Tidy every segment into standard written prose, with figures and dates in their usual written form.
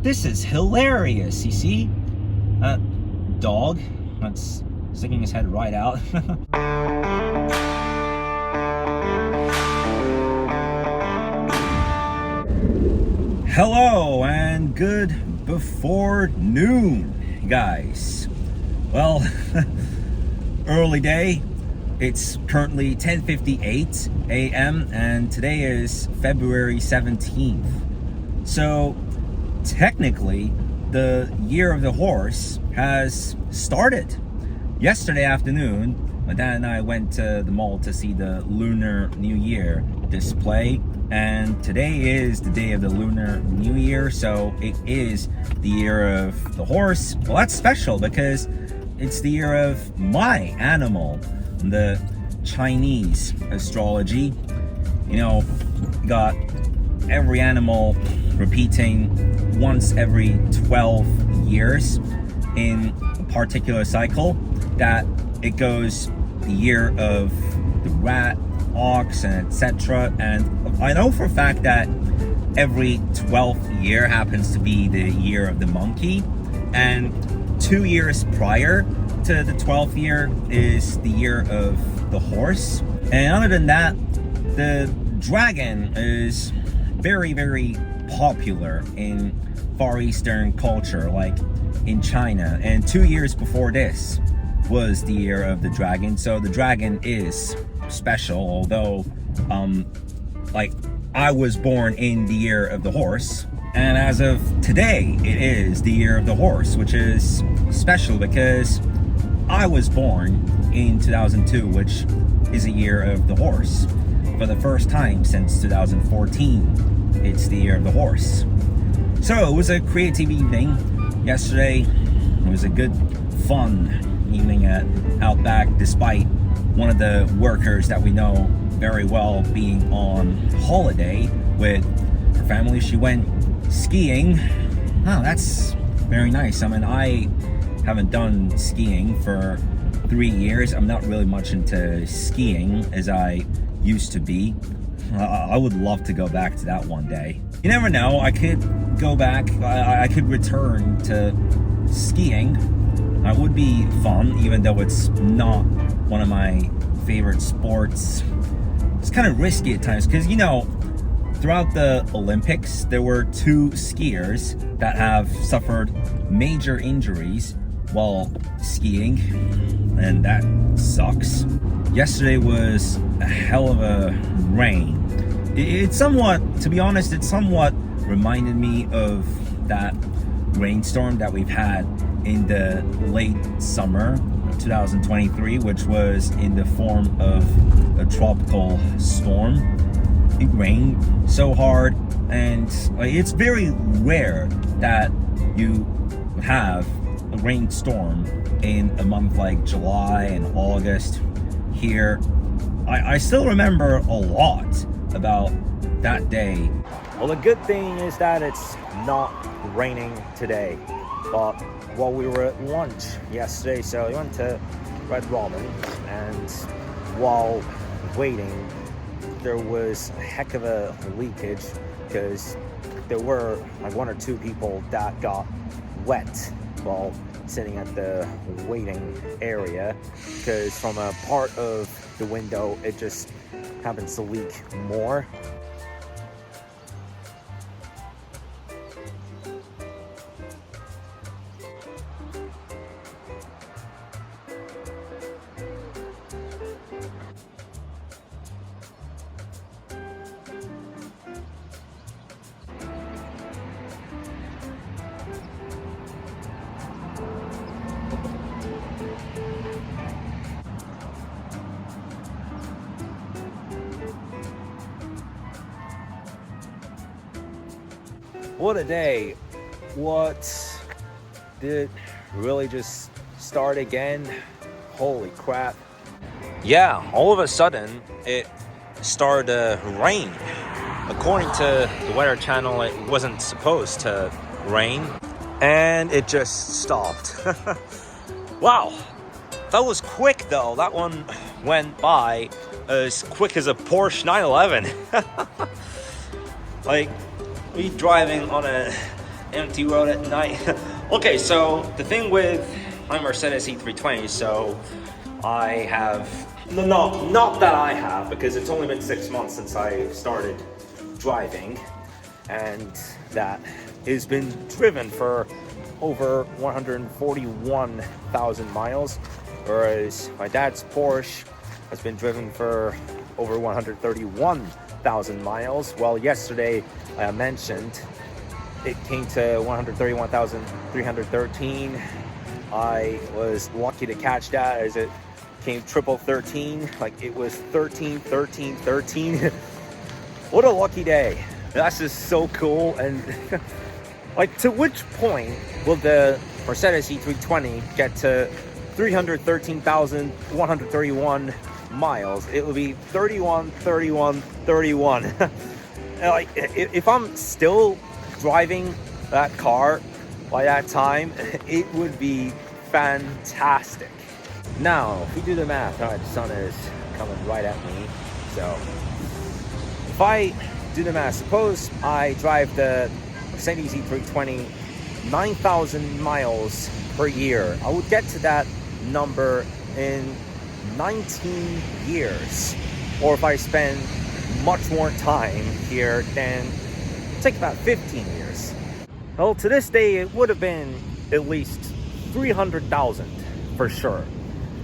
This is hilarious, you see? Dog that's sticking his head right out. Hello and good before noon, guys. Well, early day. It's currently 10:58 a.m. and today is February 17th. So technically, the year of the horse has started. Yesterday afternoon, my dad and I went to the mall to see the Lunar New Year display, and today is the day of the Lunar New Year, so it is the year of the horse. Well, that's special because it's the year of my animal. The Chinese astrology, got every animal repeating once every 12 years in a particular cycle, that it goes the year of the rat, ox, and etc. And I know for a fact that every 12th year happens to be the year of the monkey, and 2 years prior to the 12th year is the year of the horse. And other than that, the dragon is very, very popular in Far Eastern culture, like in China. And 2 years before this was the year of the dragon. So the dragon is special, although I was born in the year of the horse. And as of today, it is the year of the horse, which is special because I was born in 2002, which is a year of the horse. For the first time since 2014, it's the year of the horse. So it was a creative evening yesterday. It was a good, fun evening at Outback, despite one of the workers that we know very well being on holiday with her family. She went skiing. Oh, that's very nice. I mean, I haven't done skiing for 3 years. I'm not really much into skiing as I used to be. I would love to go back to that one day. You never know, I could go back, I could return to skiing. It would be fun, even though it's not one of my favorite sports. It's kind of risky at times because, throughout the Olympics, there were 2 skiers that have suffered major injuries while skiing, and that sucks. Yesterday was a hell of a rain. It somewhat, to be honest, it somewhat reminded me of that rainstorm that we've had in the late summer of 2023, which was in the form of a tropical storm. It rained so hard, and it's very rare that you have a rainstorm in a month like July and August here. I still remember a lot about that day. Well, the good thing is that it's not raining today. But while we were at lunch yesterday, so we went to Red Robin, and while waiting, there was a heck of a leakage because there were like 1 or 2 people that got wet while sitting at the waiting area, because from a part of the window it just happens to leak more. What a day. What did really just start again? Holy crap. Yeah, all of a sudden it started to rain. According to the Weather Channel, it wasn't supposed to rain, and it just stopped. Wow, that was quick though. That one went by as quick as a Porsche 911. Like, we driving on a empty road at night. Okay, so the thing with my Mercedes E320, so I have, no, not that I have, because it's only been 6 months since I started driving, and that has been driven for over 141,000 miles, whereas my dad's Porsche has been driven for over 131,000 miles. Well, yesterday I mentioned it came to 131,313. I was lucky to catch that as it came triple 13, like it was 13, 13, 13. What a lucky day. That's just so cool. And like, to which point will the Mercedes E320 get to 313,131 miles? It will be 31, 31, 31. Like, if I'm still driving that car by that time, it would be fantastic. Now, if we do the math, all right, the sun is coming right at me. So, if I do the math, suppose I drive the Mercedes E320 9,000 miles per year, I would get to that number in 19 years. Or if I spend much more time here, then take about 15 years. Well, to this day, it would have been at least 300,000 for sure.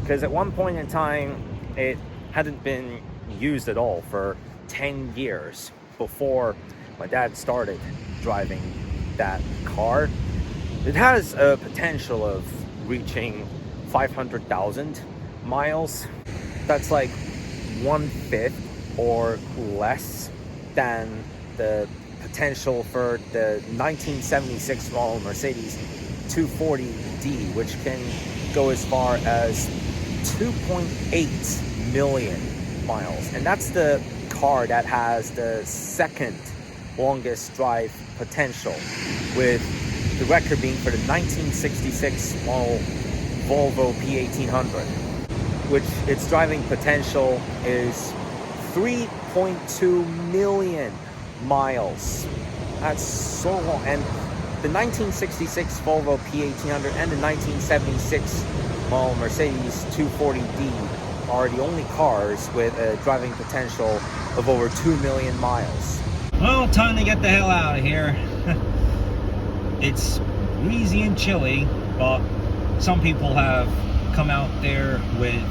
Because at one point in time, it hadn't been used at all for 10 years before my dad started driving that car. It has a potential of reaching 500,000 miles. That's like 1/5 or less than the potential for the 1976 model Mercedes 240D, which can go as far as 2.8 million miles. And that's the car that has the second longest drive potential, with the record being for the 1966 model Volvo P1800, which its driving potential is 3.2 million miles. That's so long. And the 1966 Volvo P1800 and the 1976 model Mercedes 240D are the only cars with a driving potential of over 2 million miles. Well, time to get the hell out of here. It's breezy and chilly, but some people have come out there with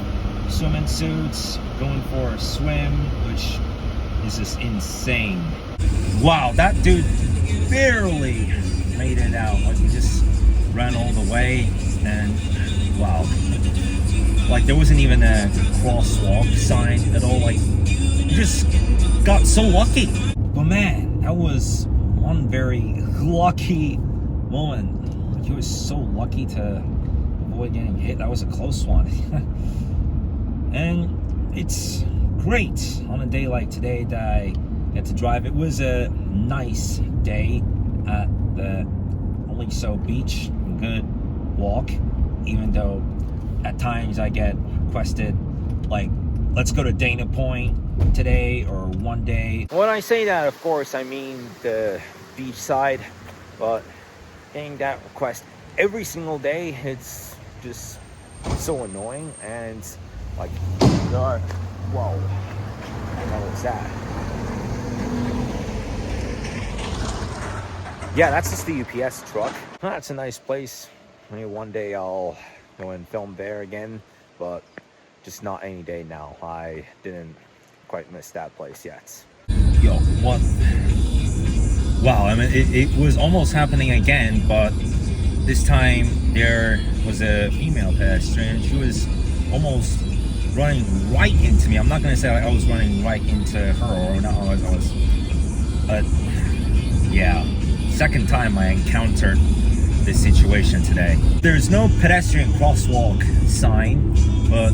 swimming suits, going for a swim, which is just insane. Wow, that dude barely made it out. Like, he just ran all the way, and wow. Like, there wasn't even a crosswalk sign at all. Like, you just got so lucky. But man, that was one very lucky moment. Like, he was so lucky to avoid getting hit. That was a close one. And it's great on a day like today that I get to drive. It was a nice day at the Aliso Beach. Good walk, even though at times I get requested, like, let's go to Dana Point today or one day. When I say that, of course, I mean the beach side, but getting that request every single day, it's just so annoying. And like, whoa, what was that? Yeah, that's just the UPS truck. That's a nice place. Maybe one day I'll go and film there again, but just not any day now. I didn't quite miss that place yet. Yo, what? Wow, I mean, it was almost happening again, but this time there was a female pedestrian. She was almost running right into me. I'm not gonna say like I was running right into her, or not. I was yeah, second time I encountered this situation today. There's no pedestrian crosswalk sign, but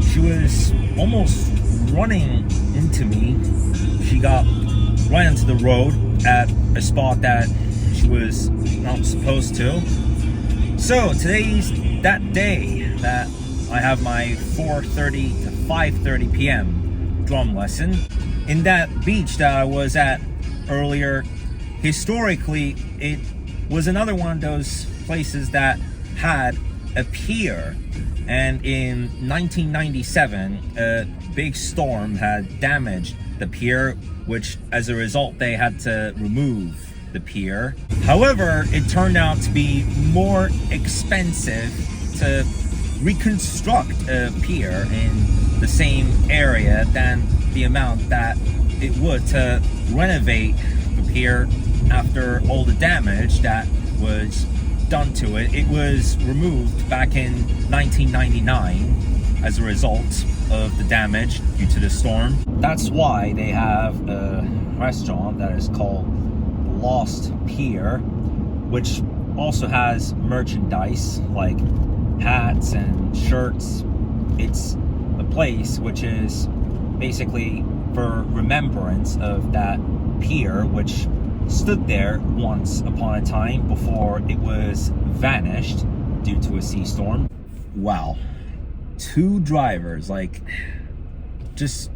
she was almost running into me. She got right onto the road at a spot that she was not supposed to. So today's that day that I have my 4:30 to 5:30 p.m. drum lesson. In that beach that I was at earlier, historically, it was another one of those places that had a pier, and in 1997 a big storm had damaged the pier, which as a result they had to remove the pier. However, it turned out to be more expensive to reconstruct a pier in the same area than the amount that it would to renovate the pier after all the damage that was done to it. It was removed back in 1999 as a result of the damage due to the storm. That's why they have a restaurant that is called Lost Pier, which also has merchandise like hats and shirts. It's a place which is basically for remembrance of that pier, which stood there once upon a time before it was vanished due to a sea storm. Wow, two drivers, just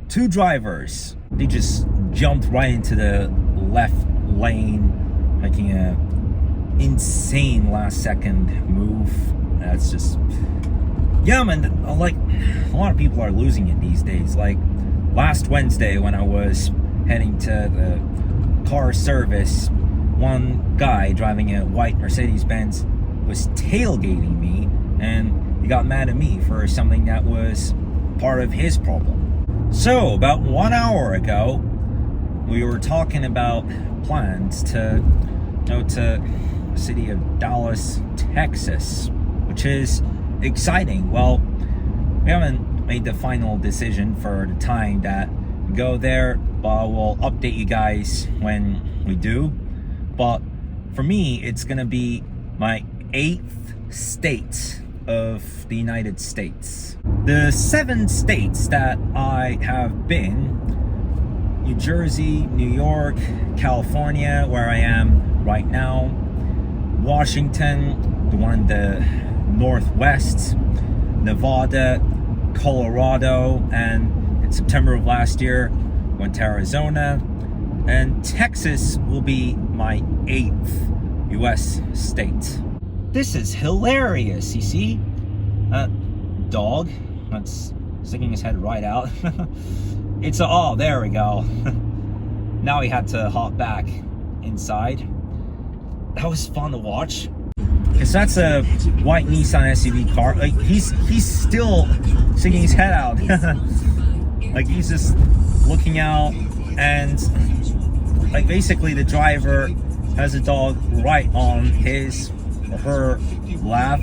two drivers, they just jumped right into the left lane, making a insane last second move. That's just, yeah man, like a lot of people are losing it these days. Like last Wednesday when I was heading to the car service, one guy driving a white Mercedes-Benz was tailgating me, and he got mad at me for something that was part of his problem. So about 1 hour ago, we were talking about plans to go to the city of Dallas, Texas, which is exciting. Well, we haven't made the final decision for the time that we go there, but we'll update you guys when we do. But for me, it's gonna be my 8th state of the United States. The 7 states that I have been: New Jersey, New York, California, where I am right now, Washington, the one in the Northwest, Nevada, Colorado, and in September of last year, went to Arizona, and Texas will be my 8th US state. This is hilarious, you see? Dog that's sticking his head right out. Oh, there we go. Now he had to hop back inside. That was fun to watch. Because that's a white Nissan SUV car. Like he's still sticking his head out. Like he's just looking out, and like basically the driver has a dog right on his or her lap.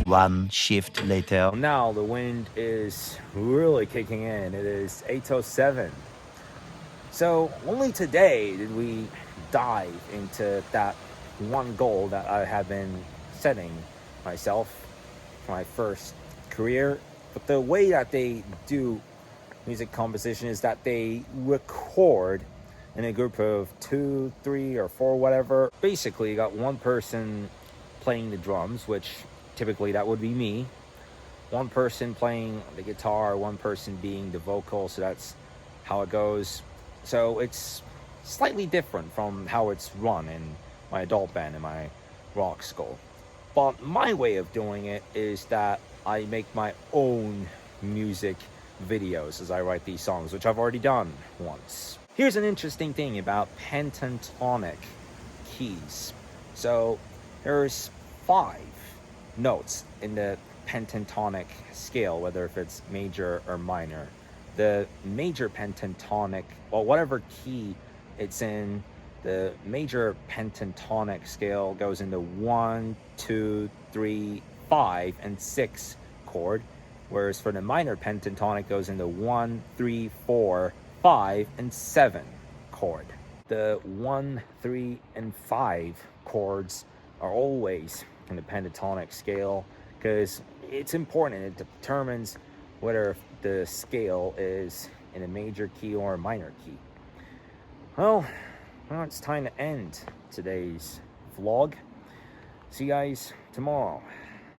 One shift later. Now the wind is really kicking in. It is 8:07. So only today did we dive into that one goal that I have been setting myself for my first career. But the way that they do music composition is that they record in a group of 2, 3, or 4, whatever. Basically, you got one person playing the drums, which typically that would be me, one person playing the guitar, one person being the vocal. So that's how it goes. So it's slightly different from how it's run in my adult band and my rock school. But my way of doing it is that I make my own music videos as I write these songs, which I've already done once. Here's an interesting thing about pentatonic keys. So there's 5 notes in the pentatonic scale, whether if it's major or minor. The major pentatonic, well, whatever key it's in, the major pentatonic scale goes into 1, 2, 3, 5, and 6 chord, whereas for the minor pentatonic goes into 1, 3, 4, 5, and 7 chord. The 1, 3, and 5 chords are always in the pentatonic scale because it's important. It determines whether the scale is in a major key or a minor key. Well, now it's time to end today's vlog. See you guys tomorrow.